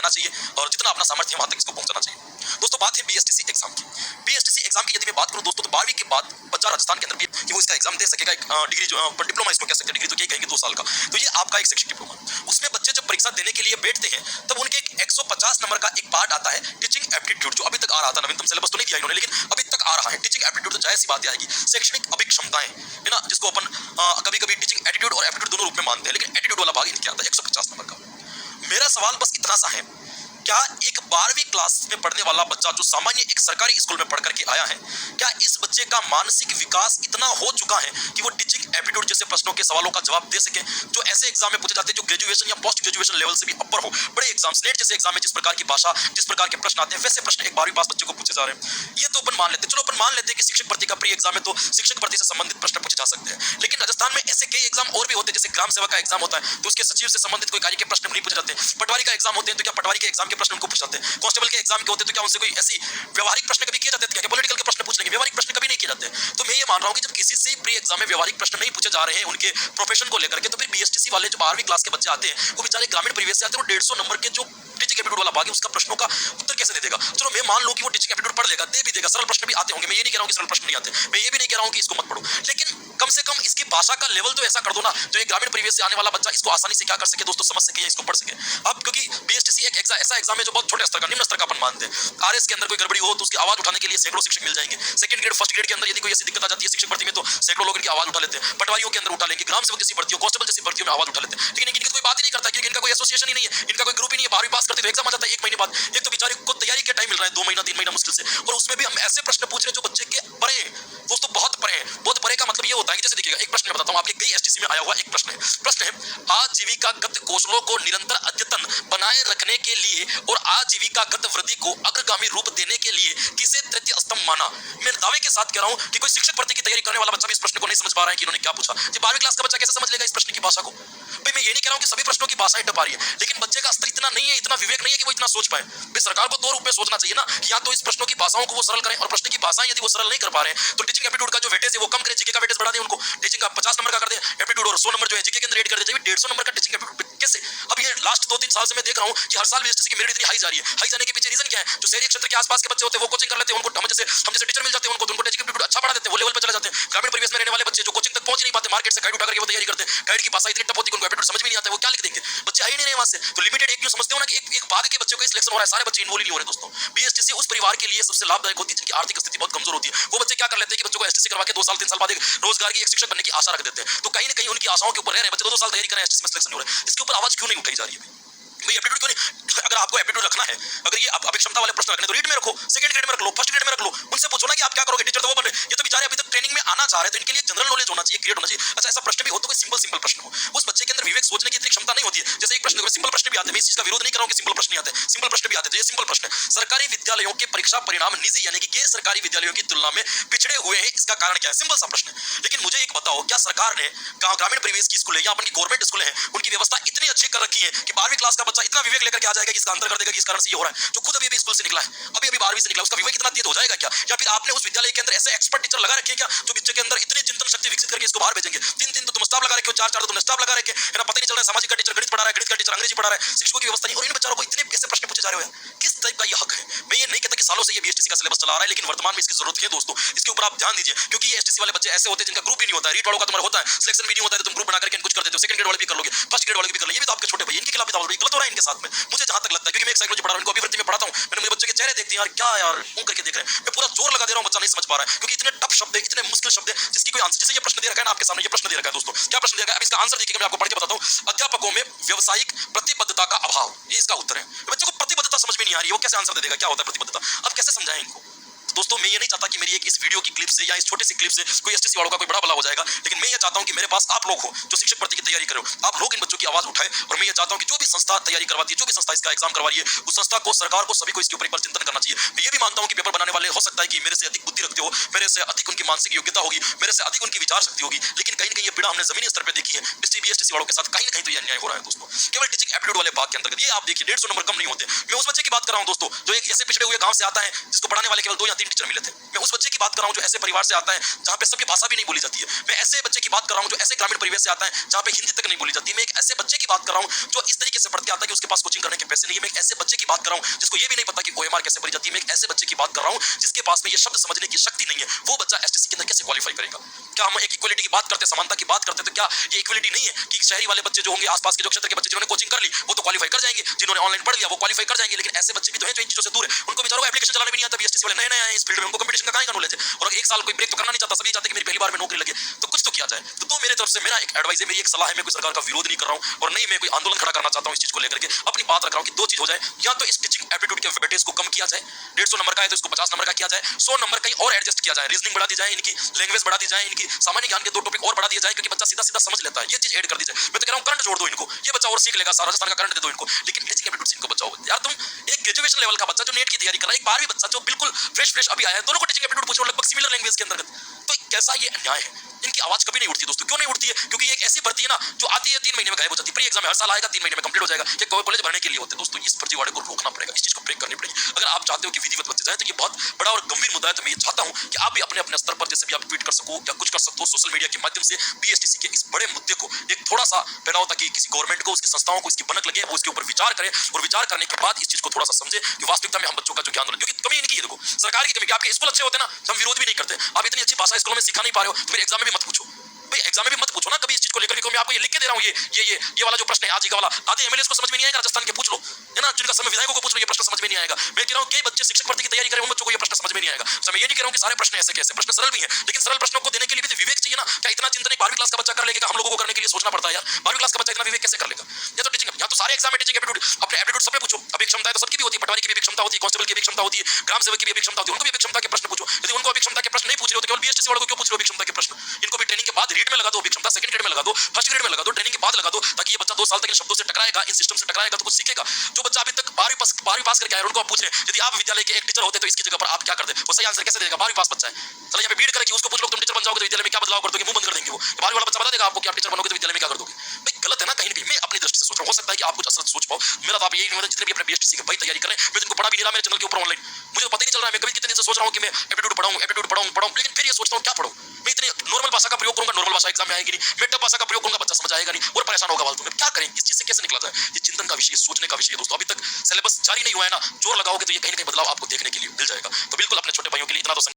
रहना चाहिए और जितना अपना सामर्थ्य है वहां तक इसको पहुंचाना चाहिए। दोस्तों बात है बीएसटीसी एग्जाम की। बीएसटीसी एग्जाम की यदि मैं बात करूं दोस्तों तो 12वीं के बाद बच्चा राजस्थान के अंदर भी कि वो इसका एग्जाम दे सकेगा, एक डिग्री जो डिप्लोमा इसको कह सकते हैं, डिग्री तो क्या कहेंगे 2 साल का, तो ये आपका एक शैक्षिक डिप्लोमा। उसमें बच्चे जब परीक्षा देने के लिए बैठते हैं तब उनके 150 नंबर का एक पार्ट आता है टीचिंग एप्टीट्यूड, जो अभी तक आ रहा था, नवीनतम सिलेबस तो नहीं दिया इन्होंने लेकिन अभी तक आ रहा है। टीचिंग एप्टीट्यूड तो जाहिर सी बात आएगी, शैक्षणिक अभिक्षमताएं है ना, जिसको अपन कभी कभी टीचिंग एटीट्यूड और एप्टीट्यूड दोनों रूप में मानते हैं, लेकिन एटीट्यूड वाला भाग इनके आता है 150 नंबर का। मेरा सवाल बस इतना सा है, क्या एक 12वीं क्लास में पढ़ने वाला बच्चा जो सामान्य एक सरकारी स्कूल में पढ़ करके आया है, क्या इस बच्चे का मानसिक विकास इतना हो चुका है कि वो टीचिंग एप्टीट्यूड जैसे प्रश्नों के सवालों का जवाब दे सके, जो ऐसे एग्जाम में पूछे जाते हैं जो ग्रेजुएशन या पोस्ट ग्रेजुएशन लेवल से भी ऊपर हो। बड़े एग्जाम, स्लेट जैसे एग्जाम में जिस प्रकार की भाषा, जिस प्रकार के प्रश्न आते हैं, वैसे प्रश्न एक 12वीं पास बच्चे को पूछे जा रहे हैं। ये तो अपन मान लेते हैं, चलो अपन मान लेते हैं कि शिक्षक भर्ती का प्री एग्जाम है तो शिक्षक भर्ती से संबंधित प्रश्न पूछे जा सकते हैं, लेकिन राजस्थान में ऐसे कई एग्जाम और भी होते हैं, जैसे ग्राम सेवक का एग्जाम होता है तो उसके सचिव से संबंधित कोई कार्य के प्रश्न नहीं पूछे जाते। पटवारी का एग्जाम होते हैं तो क्या पटवारी के एग्जाम के प्रश्न उनको पूछ जाते हैं। कांस्टेबल के एग्जाम के होते तो क्या उनसे कोई ऐसी व्यवहारिक प्रश्न कभी किए जाते थे क्या, पॉलिटिकल के प्रश्न पूछ लेंगे, व्यवहारिक प्रश्न कभी नहीं किए जाते। तो मैं ये मान रहा हूं कि जब किसी से प्री एग्जाम में व्यवहारिक प्रश्न नहीं पूछे जा रहे हैं उनके प्रोफेशन को लेकर के, तो फिर बीएसटीसी वाले जो 12वीं क्लास के बच्चे आते हैं वो बेचारे ग्रामीण परिवेश से आते हैं, वो 150 नंबर के जो टीचिंग एप्टीट्यूड वाला भाग है उसका प्रश्नों का उत्तर कैसे दे देगा। चलो मैं मान लूं कि वो टीचिंग एप्टीट्यूड पढ़ लेगा, दे भी देगा, सरल प्रश्न भी आते होंगे, मैं ये नहीं कह रहा हूं कि सरल प्रश्न नहीं आते, मैं ये भी नहीं कह रहा हूं कि इसको मत पढ़ो, लेकिन कम से कम इसकी भाषा का लेवल तो ऐसा कर दो ना जो एक ग्रामीण परिवेश से आने वाला बच्चा इसको आसानी से क्या कर सके दोस्तों, समझ सके या इसको पढ़ सके। अब क्योंकि बीएसटीसी एक ऐसा एग्जाम है जो बहुत छोटे स्तर का, निम्न स्तर का अपन मानते हैं। आरएस के अंदर कोई गड़बड़ी हो तो उसकी आवाज उठाने के लिए सैकड़ों शिक्षक मिल जाएंगे। सेकंड ग्रेड, फर्स्ट ग्रेड के अंदर यदि कोई ऐसी दिक्कत आ जाती है शिक्षक भर्ती में तो सैकड़ों लोग इनकी आवाज उठा लेते हैं। पटवारियों के अंदर उठा लेंगे, ग्राम सेवक जैसी भर्तियों, कांस्टेबल जैसी भर्तियों में आवाज उठा लेते हैं, लेकिन इनकी कोई बात ही नहीं करता क्योंकि इनका कोई एसोसिएशन ही नहीं है, इनका कोई ग्रुप ही नहीं है। 12वीं पास करते तो एग्जाम आ जाता है 1 महीने बाद, एक तो बेचारे को तैयारी का टाइम मिल रहा है 2 महीना 3 महीना मुश्किल से, और उसमें भी हम ऐसे प्रश्न पूछ रहे हैं जो बच्चे के परे हैं दोस्तों, बहुत परे हैं। बहुत परे का मतलब ये होता है कि जैसे देखिएगा एक प्रश्न मैं बताता हूं, आपके कई एसटीसी में आया हुआ एक प्रश्न है आजीविकागत कौशलों को निरंतर अद्यतन बनाए रखने के लिए और आजीविकागत वृद्धि को अग्रगामी रूप देने के लिए किसे तृतीय स्तंभ माना। मैं दावे के साथ कह रहा हूं कि कोई शिक्षक भर्ती की तैयारी करने वाला बच्चा भी इस प्रश्न को नहीं समझ पा रहा है कि इन्होंने क्या पूछा। जी 12वीं क्लास का बच्चा कैसे समझ लेगा इस प्रश्न की भाषा को। भाई मैं ये नहीं कह रहा हूं कि सभी प्रश्नों की भाषाएं टपा रही है, लेकिन बच्चे का स्तर इतना नहीं है, इतना विवेक नहीं है कि वो इतना सोच पाए। भाई सरकार को 2 रूप में सोचना चाहिए ना, या तो इस प्रश्नों की भाषाओं को वो सरल करें, और प्रश्न की भाषाएं यदि वो सरल नहीं कर पा रहे हैं तो टीचिंग एप्टीट्यूड का जो वेटेज है वो कम करें, जीके का वेटेज बढ़ा दें, उनको टीचिंग का 50 नंबर का कर दें एप्टीट्यूड, और 100 नंबर जो है जीके के अंदर ऐड कर दें। 150 नंबर का टीचिंग एप्टीट्यूड कैसे। अब ये लास्ट 2-3 साल से मैं देख रहा हूं कि हर साल बीएसटीसी की मेरिट इतनी हाई जा रही है। हाई जाने के पीछे रीजन क्या है, जो शहरी क्षेत्र के आसपास के बच्चे होते हैं वो कोचिंग कर लेते हैं, उनको हम जैसे टीचर मिल जाते हैं, उनको टीचिंग एप्टीट्यूड अच्छा बढ़ा देते हैं, वो लेवल पे चले जाते हैं। ग्रामीण परिवेश में रहने वाले बच्चे जो कोचिंग तक पहुंच नहीं पाते, मार्केट से गाइड उठा करके वो तैयारी करते हैं, गाइड की भाषा इतनी टफ होती है उनको एप्टीट्यूड समझ में नहीं आता है, वो क्या लिख देंगे, बच्चे आ ही नहीं रहे वहां से। तो लिमिटेड एक क्यों समझते हो ना कि एक भाग के बच्चों का सिलेक्शन हो रहा है, सारे बच्चे इन्वॉल्व नहीं हो रहे दोस्तों। बीएसटीसी उस परिवार के लिए सबसे लाभदायक होती है जिनकी आर्थिक स्थिति बहुत कमजोर होती है। वो बच्चे क्या कर लेते हैं कि बच्चों को एसटीसी करवा के 2 साल 3 साल बाद एक रोजगार की एक शिक्षक बनने की आशा रख देते हैं, तो कहीं ना कहीं उनकी आशाओं के ऊपर रह रहे बच्चे 2 साल तैयारी कर रहे हैं, एसटीसी में सिलेक्शन हो रहा है, इसके ऊपर आवाज क्यों नहीं उठाई जा रही है भाई एप्टीट्यूड क्यों नहीं। अगर आपको एप्टीट्यूड रखना है, अगर ये अभिक्षमता वाले प्रश्न रखने तो रीड में रखो, सेकंड ग्रेड में रख लो, फर्स्ट ग्रेड में रख लो, उनसे पूछो ना कि आप क्या करोगे। टीचर तो वो बन रहे, ये तो बेचारे अभी तक ट्रेनिंग में आना चाह रहे हैं, तो इनके लिए जनरल नॉलेज होना चाहिए, क्रिएट होना चाहिए। अच्छा ऐसा प्रश्न भी हो तो कोई सिंपल प्रश्न हो, उस बच्चे के अंदर विवेक सोचने की इतनी क्षमता नहीं होती है। जैसे एक प्रश्न सिंपल प्रश्न भी आते हैं, मैं इस चीज का विरोध नहीं कर रहा हूं कि सिंपल प्रश्न नहीं आते, सिंपल प्रश्न भी आते हैं। ये सिंपल प्रश्न है, सरकारी विद्यालयों के परीक्षा परिणाम निजी यानी कि गैर सरकारी विद्यालयों की तुलना में पिछड़े हुए हैं, इसका कारण क्या है, सिंपल सा प्रश्न है। लेकिन मुझे एक बताओ, क्या सरकार ने ग्रामीण परिवेश की स्कूल है या अपनी गवर्नमेंट स्कूल है उनकी व्यवस्था इतनी अच्छी कर रखी है कि 12वीं क्लास का बच्चा इतना विवेक लेकर के आ जाएगा कि इसका अंतर कर देगा कि इस कारण से ये हो रहा है, जो खुद अभी स्कूल से निकला है, अभी 12वीं से निकला, उसका विवेक इतना तेज हो जाएगा क्या। या फिर आपने उस विद्यालय के अंदर ऐसे एक्सपर्ट टीचर लगा रखे हैं क्या जो बच्चे के अंदर इतनी चिंतन शक्ति विकसित करके इसको बाहर भेजेंगे। 3 तो तुम स्टाफ लगा रखे हो, 4 तो तुम स्टाफ लगा रखे है ना, पता नहीं चल रहा है सामाजिक का टीचर गणित पढ़ा रहा है, गणित का टीचर अंग्रेजी पढ़ा रहा है, शिक्षकों की व्यवस्था नहीं, और इन बच्चों को इतने ऐसे प्रश्न पूछे जा रहे हो, किस टाइप का ये हक है। मैं ये नहीं कहता कि सालों से ये बीएसटीसी का सिलेबस चला रहा है, लेकिन वर्तमान में इसकी जरूरत है दोस्तों, इसके ऊपर आप ध्यान दीजिए, क्योंकि ये एसटीसी वाले बच्चे ऐसे होते हैं जिनका ग्रुप भी नहीं होता है, रीट वालों का तुम्हारा होता है, सिलेक्शन भी नहीं होता है, तो तुम ग्रुप बना करके कुछ कर देते हो, सेकंड ग्रेड वाले भी कर लोगे, फर्स्ट ग्रेड वाले भी कर लोगे, ये भी तो आपके छोटे भाई, इनके खिलाफ गलत हो रहा है इनके साथ में, मुझे जहां तक लगता है, क्योंकि मैं एक साइकोलॉजी पढ़ा रहा हूं, इनको अभिवृत्ति में पढ़ाता हूं, मैंने मुझे बच्चे के चेहरे देखते हैं यार क्या यार मुंह करके देख रहे हैं, मैं पूरा जोर लगा दे रहा हूं, बच्चा नहीं समझ पा रहा है, क्योंकि इतने टफ शब्द है, इतने मुश्किल शब्द है जिसकी कोई आंसर। जैसे ये प्रश्न दे रखा है ना आपके सामने, ये प्रश्न दे रखा है दोस्तों, क्या प्रश्न दे रखा है, अब इसका आंसर देखिए, मैं आपको पढ़ के बताता हूं। अध्यापकों में व्यावसायिक प्रतिबद्धता का अभाव, ये इसका उत्तर है। बच्चों को प्रतिबद्धता समझ में नहीं आ रही है, वो कैसे आंसर दे देगा, क्या होता है प्रतिबद्धता, अब कैसे समझाएं इनको। दोस्तों मैं ये नहीं चाहता कि मेरी एक इस वीडियो की क्लिप से या इस छोटी सी क्लिप से कोई एसटीसी वालों का कोई बड़ा भला हो जाएगा, लेकिन मैं ये चाहता हूं कि मेरे पास आप लोग हो जो शिक्षक भर्ती की तैयारी करो, आप लोग इन बच्चों की आवाज उठाएं, और मैं ये चाहता हूं कि जो भी संस्था तैयारी करवाती है, जो भी संस्था इसका एग्जाम करवा रही है, उस संस्था को, सरकार को, सभी को इसके ऊपर एक बार चिंतन करना चाहिए। मैं ये भी मानता हूं कि पेपर बनाने वाले हो सकता है कि मेरे से अधिक बुद्धि रखते हो, मेरे से अधिक उनकी मानसिक योग्यता होगी, मेरे से अधिक उनकी विचार शक्ति होगी, लेकिन कहीं ना कहीं ये पीड़ा हमने जमीनी स्तर पर देखी है बीएसटीसी वालों के साथ, कहीं ना कहीं तो ये अन्याय हो रहा है दोस्तों। केवल टीचिंग एप्टीट्यूड वाले भाग के अंतर्गत ये आप देखिए 150 नंबर कम नहीं होते। मैं उस बच्चे की बात कर रहा हूं दोस्तों जो एक ऐसे पिछड़े हुए गांव से आता है जिसको पढ़ाने वाले केवल 2 या 3 तीन टीचर मिले थे। मैं उस बच्चे की बात कर रहा हूँ जो ऐसे परिवार से आता है जहाँ पे सबकी भाषा भी नहीं बोली जाती है। मैं ऐसे बच्चे की बात कर रहा हूँ जो ऐसे ग्रामीण परिवेश से आता है जहाँ पे हिंदी तक नहीं बोली जाती। मैं एक ऐसे बच्चे की बात कर रहा हूँ जो इस तरीके से पढ़ के आता है कि उसके पास कोचिंग करने के पैसे नहीं है। मैं एक ऐसे बच्चे की बात कर रहा हूँ जिसको ये भी नहीं पता कि OMR कैसे भरी जाती है। मैं एक ऐसे बच्चे की बात कर रहा हूँ जिसके पास में ये शब्द समझने की शक्ति नहीं है। वो बच्चा STC के अंदर कैसे क्वालिफाई करेगा? क्या हम एक इक्वलिटी की बात करते, समानता की बात करते, तो क्या ये इक्वलिटी नहीं है कि शहरी वाले बच्चे जो होंगे, आसपास के जो क्षेत्र के बच्चे जिन्होंने कोचिंग कर ली वो तो क्वालिफाई कर जाएंगे, जिन्होंने ऑनलाइन पढ़ लिया वो क्वालिफाई कर जाएंगे, लेकिन ऐसे बच्चे भी तो हैं जो इन चीजों से दूर है। उनको बेचारों को एप्लीकेशन चलाने भी नहीं आता। BSTC वाले नए नए आए इस फील्ड में, उनको कंपटीशन का कहाँ नॉलेज है, और एक साल कोई ब्रेक तो करना नहीं चाहता। सभी चाहते हैं कि मेरी पहली बार में नौकरी लगे, तो कुछ तो किया जाए। तो मेरे तरफ से मेरा एक एडवाइस है, मेरी एक सलाह है। मैं कोई सरकार का विरोध नहीं कर रहा हूँ और नहीं मैं कोई आंदोलन खड़ा करना चाहता हूँ इस चीज को लेकर के। अपनी बात रख रहा हूँ कि दो चीज हो जाए, या तो इस टीचिंग एप्टीट्यूड के वेटेज को कम किया जाए, 150 नंबर का है तो इसको 50 नंबर का किया जाए, 100 नंबर कहीं और एडजस्ट किया जाए, रीजनिंग बढ़ा दी जाए, इनकी लैंग्वेज बढ़ा दी जाए, इनकी सामान्य ज्ञान के 2 टॉपिक और बढ़ा दिया जाए, क्योंकि बच्चा सीधा सीधा समझ लेता है। ये चीज ऐड कर दी जाए। मैं तो कह रहा हूँ करंट जोड़ दो इनको, ये बच्चा और सीख लेगा। सारा राजस्थान का करंट दे दो इनको, लेकिन टीचिंग एप्टीट्यूड इनको बचाओ यार। तुम एक ग्रेजुएशन लेवल का बच्चा जो नेट की तैयारी कर रहा है, एक 12वीं बच्चा जो बिल्कुल फ्रेश अभी आया है, दोनों को टीचिंग एप्टीट्यूड पूछो लगभग सिमिलर लैंग्वेज के अंतर्गत, तो कैसा ये अन्याय है? इनकी आवाज कभी नहीं उठती दोस्तों। क्यों नहीं उठती है? क्योंकि ये एक ऐसी भर्ती है ना जो आती है 3 महीने में गायब हो जाती है। प्री एग्जाम हर साल आएगा, 3 महीने में कंप्लीट हो जाएगा। ये कॉलेज भरने के लिए होते हैं दोस्तों। इस फर्जीवाड़े को रोकना पड़ेगा, इस चीज को ब्रेक करनी पड़ेगी। अगर आप चाहते हो कि विधिवत बच्चे जाए तो ये बहुत बड़ा और गंभीर मुद्दा है। तो मैं ये चाहता हूं कि आप भी अपने अपने स्तर पर जैसे भी आप ट्वीट कर सको या कुछ कर सकते हो सोशल मीडिया के माध्यम से BSTC के इस बड़े मुद्दे को एक थोड़ा सा फैलाओ, ताकि किसी गवर्नमेंट को, उसकी संस्थाओं को इसकी भनक लगे, वो इसके ऊपर विचार करे, और विचार करने के बाद इस चीज को थोड़ा सा समझे कि वास्तविकता में हम बच्चों का जो ज्ञान, क्योंकि कमी इनकी है। देखो सरकार की कमी, आपके स्कूल अच्छे होते ना, हम विरोध भी नहीं करते। आप इतनी अच्छी भाषा स्कूलों में सिखा नहीं पा रहे हो तो फिर एग्जाम में भी मत पूछो भाई, एग्जाम में भी मत पूछो ना कभी इस चीज को लेकर के। मैं आपको ये लिख के दे रहा हूँ, ये वाला जो प्रश्न है आज ही का वाला, आधे MLAs को समझ में नहीं आएगा, राजस्थान के पूछ लो, है ना, जिनका समय विधायकों को पूछ लो, ये प्रश्न समझ में नहीं आएगा। मैं कह रहा हूँ कई बच्चे शिक्षक भर्ती की तैयारी करें, उन बच्चों को ये प्रश्न समझ में नहीं आएगा। तो मैं ये नहीं कह रहा हूँ कि सारे प्रश्न ऐसे कैसे, प्रश्न सरल भी हैं, लेकिन सरल प्रश्नों को देने के लिए भी तो विवेक चाहिए ना। क्या इतना चिंतन एक 12वीं क्लास का बच्चा कर लेगा? हम लोगों को करने के लिए सोचना पड़ता है यार। 12वीं क्लास का बच्चा इतना विवेक कैसे कर लेगा? या तो टीचिंग, या तो सारे एग्जाम में टीचिंग एप्टीट्यूड, अपने एप्टीट्यूड सब में पूछो। अभी क्षमता है तो सबकी भी होती है, पटवारी की भी क्षमता होती है, कांस्टेबल की भी क्षमता होती है, ग्राम सेवक की भी क्षमता होती है, उनको भी क्षमता के प्रश्न पूछो। यदि उनको क्षमता के प्रश्न नहीं पूछ रहे हो तो केवल BSTC वालों को क्यों पूछ रहे हो क्षमता के प्रश्न? इनको भी ट्रेनिंग के बाद रीड में लगा दो, क्षमता सेकंड ग्रेड में लगा दो, फर्स्ट ग्रेड में लगा दो, ट्रेनिंग के बाद लगा दो, ताकि ये बच्चा 2 साल तक इन शब्दों से टकराएगा, इन सिस्टम से टकराएगा तो कुछ सीखेगा। जो बच्चा अभी तक 12वीं पास करके आया है उनको आप पूछ रहे हैं यदि आप विद्यालय के एक टीचर होते तो इसकी जगह पर आप क्या करते? वो सही आंसर कैसे देगा? 12वीं पास बच्चा है, चलो यहाँ पे बीड करके उसको पूछ लो तुम टीचर बन जाओगे तो विद्यालय में क्या बदलाव कर दोगे? मुंह बंद कर देंगे वो। 12वीं वाला बच्चा बता देगा आपको कि आप टीचर बनोगे तो विद्यालय में क्या कर दोगे। भाई गलत है ना कहीं ना कहीं। मैं अपनी दृष्टि से सोच रहा हूं, हो सकता है कि आप कुछ असर सोच पाओ। मेरा तो आप यही नहीं, जितने भी अपने BSTC की भाई तैयारी कर रहे हैं, मैं जिनको पढ़ा भी नहीं रहा मेरे चैनल के ऊपर ऑनलाइन, मुझे तो पता ही नहीं चल रहा है। मैं कभी कितने दिन से सोच रहा हूं कि मैं एप्टीट्यूड पढ़ाऊं, लेकिन फिर ये सोचता हूं क्या पढ़ूं। मैं इतनी नॉर्मल भाषा का प्रयोग करूंगा, नॉर्मल भाषा एग्जाम में आएगी नहीं। मैं टफ भाषा का प्रयोग करूंगा, बच्चा समझ आएगा नहीं और परेशान होगा फालतू में। क्या करें? इस चीज से कैसे निकला जाए? ये चिंतन का विषय, सोचने का विषय है दोस्तों। अभी तक सिलेबस जारी नहीं हुआ है ना, जोर लगाओगे तो ये कहीं ना कहीं बदलाव आपको देखने के लिए मिल जाएगा। तो बिल्कुल अपने छोटे भाइयों के लिए इतना तो